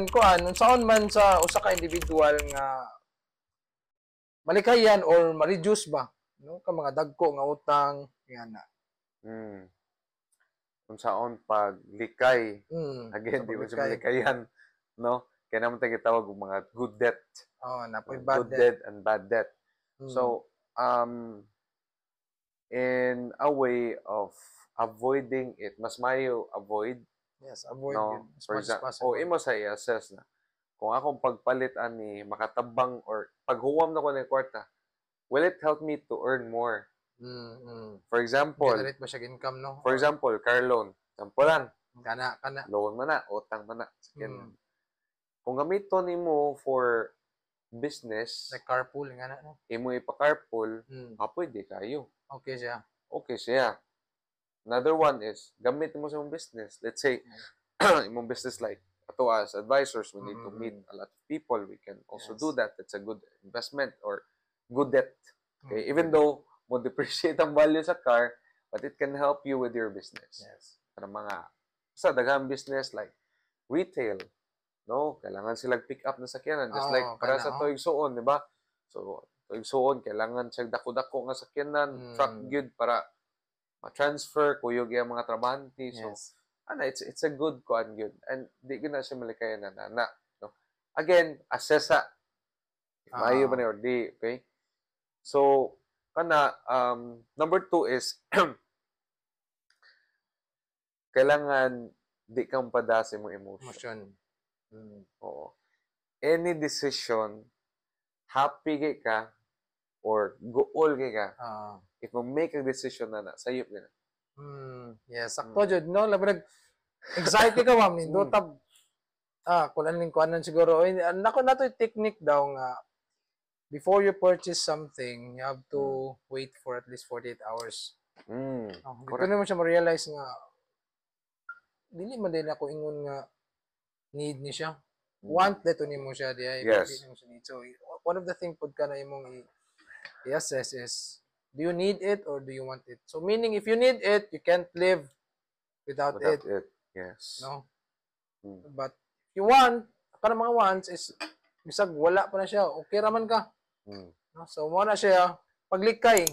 kuan unsaon man sa usa ka individual nga malikayan or ma-reduce ba no ka mga dagko nga utang yan na. Unsaon paglikay again di mo siya malikayan no kaya naman tayo gitawag og mga good debt. Napoy good debt and bad debt. So in a way of avoiding it, mas mayo avoid. Yes, avoid no? it as much as possible. O imo sa i-assess na kung akong pagpalit ani makatabang or paghuwam na ko ng kwarta, will it help me to earn more? For example, generate ba siya income no? For example, car loan. Sampulan. Kana. Loan man na, utang man na. Kung gamiton nimo for business, like carpool nga na no. Imo ipa-carpool, pwede kayo. Okay siya. Another one is gamit mo sa imong business. Let's say imong business like ato as advisors, we need to meet a lot of people. We can also do that. It's a good investment or good debt. Okay, even though mo depreciate ang value sa car, but it can help you with your business. Yes. Para mga sa daghang business like retail, no, kailangan sila pick up na sakyanan just like para sa tuig suon, di ba? So tuig suon kailangan siya dako-dako nga sakyanan, truck gyud para ma-transfer kuyog yung mga trabahante. So it's a good kuan gyud and di gyud na siya malikayan na no. Again, assess maayo ba ni or di, okay? So kana number 2 is kailangan di kang padasi mo emotion. Oo. Any decision, happy kay ka or goal kay ka, if mo make a decision na sayop ka na. Yes, sakto jud no, labi anxiety ka ma'am nindo tab kuanan siguro nako nato technique daw nga before you purchase something, you have to wait for at least 48 hours. Dito na mo siya ma-realize nga dili man din ako ingon nga need ni siya. Want dito ni mo siya diay. Yes. So one of the thing pud ka na imong i-assess is do you need it or do you want it? So meaning if you need it, you can't live without it. Yes. No? But if you want, kana mga wants is bisag wala pa na siya, okay raman ka. No? So mo na siya paglikay.